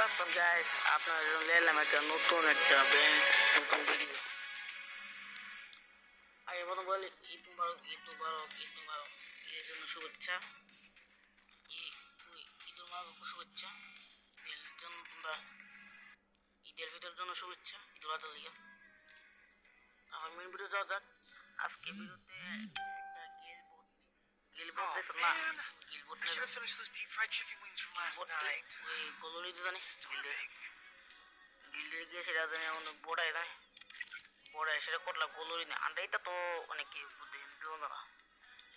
What's up guys, আপনার জন্য এলাম একটা নতুন ভিডিও। আগে প্রথম বলি ঈদ মুবারক, ঈদ মুবারক, ঈদ মুবারক। ঈদের জন্য শুভেচ্ছা, ঈদ মুবারক শুভেচ্ছা। ঈদের জন্য তোমরা ঈদের ফিতরের জন্য শুভেচ্ছা, ঈদ উল আজহার লিগা। আমার মেন ভিডিও যাওয়া যাক। আজকে ভিডিওতে একটা গিলবোর্ড দেশ না গিলবোর্ড I should have finished those deep fried chicken wings from last night. ওই কলোনি তো জানিস বিল্ডে গিয়ে সেটা জানি অনেক বড়াই না বড়াই সেটা করলা কলোনি না আন্ডাইটা তো অনেক কি বুদ্ধি দিও না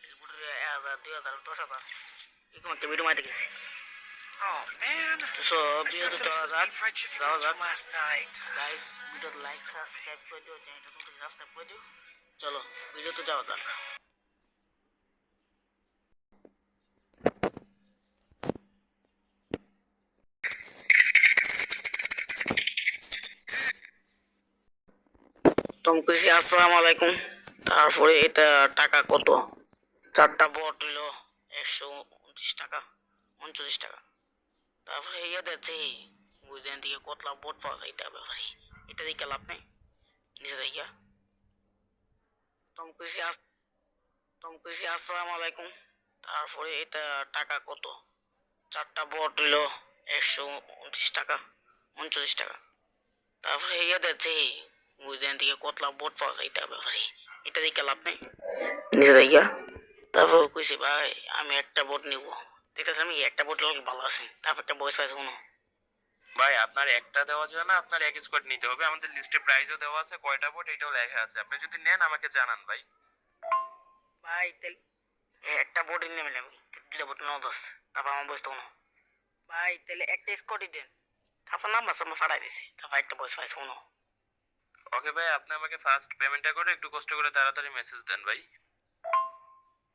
গিলবোর্ডের 1000 2000 10,000 এরকম একটা ভিডিও মাইতে গেছে। Oh man! So I should have ভিডিওতে finished those deep fried chicken wings from last night. Guys ভিডিওতে লাইক সাবস্ক্রাইব করে দিও, চ্যানেলটা তুমি সাবস্ক্রাইব করে দিও। চলো ভিডিওতে যাওয়া যাক। টমকুসি আসসালামু আলাইকুম। তারপরে এটা টাকা কত? চারটা বট হইল 129 টাকা 39 টাকা। তারপরে ইয়ে দেখছি বুঝলেন দিকে কতলা বট পাওয়া যায়, এটা ব্যাপারে এটা দিকে লাভ নেই নিচে যাইয়া। টমকুসি আসসালামু আলাইকুম। তারপরে এটা টাকা কত? চারটা বট হইল 129 টাকা 39 টাকা। তারপরে ইয়ে দেখছি বুঝলেন দিকে কতলা বট পাওয়া যায়, এটা ব্যাপারে এটা দিকে লাভ নেই নিচে যাইয়া। তারপর কইছি ভাই আমি একটা বোট নিব, দেখতেছি আমি একটা বোট লোক ভালো আছে। তারপর একটা বয়স আছে কোনো ভাই আপনার একটা দেওয়া যাবে না, আপনার এক স্কোয়াড নিতে হবে। আমাদের লিস্টে প্রাইজও দেওয়া আছে, কয়টা বোট এটাও লেখা আছে। আপনি যদি নেন আমাকে জানান ভাই। ভাই তেল একটা বোট নিয়ে নিলাম, দুটা বোট নাও দশ। তারপর আমার বয়স তো কোনো ভাই তাহলে একটা স্কোয়াডই দেন। তারপর নাম্বার সাম্বার ফাটাই দিছে, তারপর একটা বয়স পাইছে কোনো। ওকে ভাই, আপনি আমাকে ফার্স্ট পেমেন্টটা করে একটু কষ্ট করে তাড়াতাড়ি মেসেজ দেন ভাই।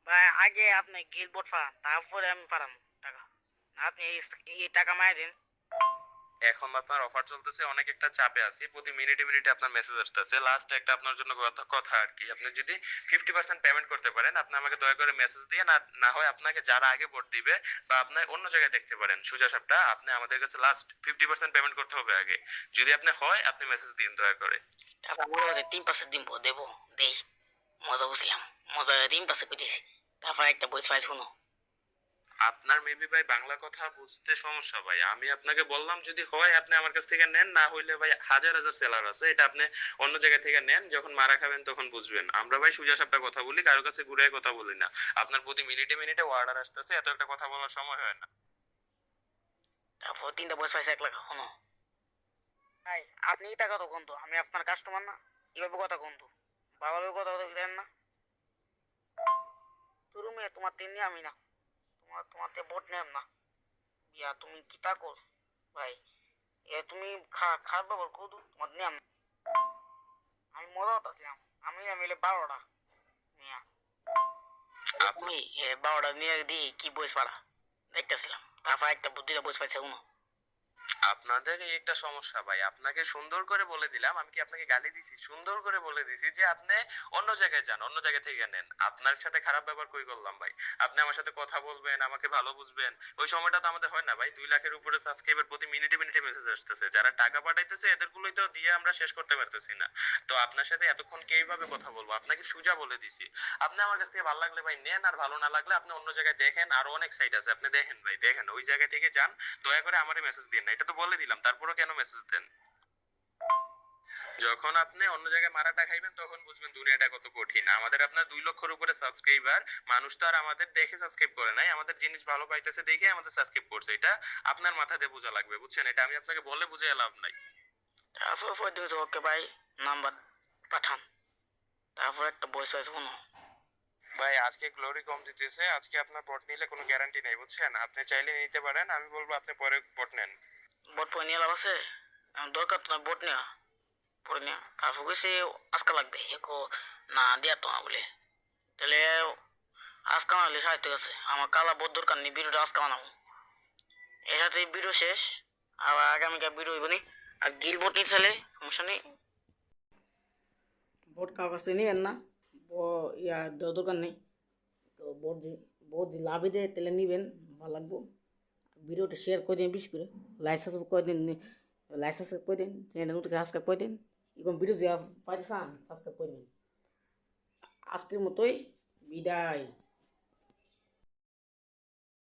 ভাই আগে আপনি গিল বোট ফাড়ান, তারপরে আমি ফাড়াম টাকা। আপনি এই টাকা মায় দিন। এখন আপনার অফার চলতেছে, অনেক একটা চাপে আছি, প্রতি মিনিটে মিনিটে আপনার মেসেজ আসতেছে। লাস্ট একটা আপনার জন্য কথা আর কি, আপনি যদি 50% পেমেন্ট করতে পারেন আপনি আমাকে দয়া করে মেসেজ দিয়ে, না হয় আপনাকে যারা আগে ভোট দিবে বা আপনি অন্য জায়গায় দেখতে পারেন সোজা সাপটা, আপনি আমাদের কাছে লাস্ট 50% পেমেন্ট করতে হবে আগে। যদি আপনি হয় আপনি মেসেজ দিন দয়া করে। টাকা বড় 3% দিব দেবো দেই। মজা বুঝলাম, মজা 3% পেয়েছি। তারপর একটা বয়স পাইছে কোনো। আপনার মেবি ভাই বাংলা কথা বুঝতে সমস্যা ভাই। আমি আপনাকে বললাম যদি হয় আপনি আমার কাছ থেকে নেন, না হইলে ভাই হাজার হাজার সেলার আছে, এটা আপনি অন্য জায়গা থেকে নেন, যখন মারা খাবেন তখন বুঝবেন। আমরা ভাই সোজা সাপটা কথা বলি, কারোর কাছে ঘুরে কথা বলি না। আপনার প্রতি মিনিটে মিনিটে অর্ডার আসতেছে, এত একটা কথা বলার সময় হয় না। তারপর 3টা বয়স পাইছে 1 লাখ কোনো। ভাই আপনি টাকা তো কোন তো, আমি আপনার কাস্টমার না, এভাবে কথা কোন তো, ভালোভাবে কথা দেন না। তোর মেয়ে তোমার তিন আমি না, তোমাতে ভোট নেম না। ইয়া তুমি কি তা কর ভাই, এ তুমি খারাপ ব্যবহার করো, তোমার নেম আমি মজা হতাছিলাম। আমি মিলে 12টা মিয়া, আমি 12টা নিয়ে দিই কি বয়স পাড়া দেখতেছিলাম। তারপর একটা বুদ্ধিটা বয়স পাইছে কোনো। আপনাদের এই একটা সমস্যা ভাই, আপনাকে সুন্দর করে বলে দিলাম, আমি কি আপনাকে গালি দিছি? সুন্দর করে বলে দিছি যে আপনি অন্য জায়গায় যান, অন্য জায়গা থেকে নেন। আপনার সাথে খারাপ ব্যবহার কই করলাম ভাই? আপনি আমার সাথে কথা বলবেন, আমাকে ভালো বুঝবেন, ওই সময়টা তো আমাদের হয় না ভাই। 2 লাখের উপরে সাবস্ক্রাইবার, প্রতি মিনিটে মিনিটে মেসেজ আসতেছে, যারা টাকা পাঠাইতেছে এদেরগুলোই তো দিয়ে আমরা শেষ করতে পারতেছি না। তো আপনার সাথে এতক্ষণ কিভাবে কথা বলবো? আপনাকে সুজা বলে দিছি, আপনি আমার কাছ থেকে ভালো লাগলে ভাই নেন, আর ভালো না লাগলে আপনি অন্য জায়গায় দেখেন, আরো অনেক সাইট আছে, আপনি দেখেন ভাই, দেখেন ওই জায়গা থেকে যান। দয়া করে আমারে মেসেজ দিন না, এটা তো বলে দিলাম, তারপরও কেন মেসেজ দেন? যখন আপনি অন্য জায়গায় মারাটা খাইবেন তখন বুঝবেন দুনিয়াটা কত কঠিন। আমাদের আপনার 2 লক্ষের উপরে সাবস্ক্রাইবার, মানুষ তো আর আমাদের দেখে সাবস্ক্রাইব করে নাই, আমাদের জিনিস ভালো পাইতেছে দেখে আমাদের সাবস্ক্রাইব করছে। এটা আপনার মাথাতে বোঝা লাগবে, বুঝছেন? এটা আমি আপনাকে বলে বুঝে লাভ নাই। তারপর ওকে ভাই নাম্বার পাঠান, তারপর একটা বয়স আছে কোনো। ভাই আজকে গ্লোরি কম দিতেছে, আজকে আপনার বট নিলে কোনো গ্যারান্টি নাই, বুঝছেন? আপনি চাইলে নিতে পারেন, আমি বলবো আপনি পরে বট নেন। বট পরে নিয়ে লাভ আছে? দরকার তো না বট নেওয়া, পরে নেওয়া। তারপর কইছে আজকা লাগবে একো না দেওয়া তো না বলে। তাহলে আজকা না হলে সাহিত্য আছে, আমার কালা বট দরকার নেই, ভিডিওটা আজকা বানাবো। এর সাথে ভিডিও শেষ, আবার আগামীকাল ভিডিও হইব নি। আর গিল বট নিতে চাইলে সমস্যা নেই, বট কার কাছে নিবেন না, ইয়া দেওয়ার দরকার নেই। তো বট যদি লাভই দেয় তাহলে নিবেন, ভালো লাগবো। ভিডিওটা শেয়ার করে দিন বেশি করে, লাইসেন্স করে দিন, লাইসেন্স করে দিন, চ্যানেল নোটিকে সাবস্ক্রাইব করে দিন, এরকম ভিডিও যা পাইতে চান সাবস্ক্রাইব করে দিন। আজকের মতোই বিদায়।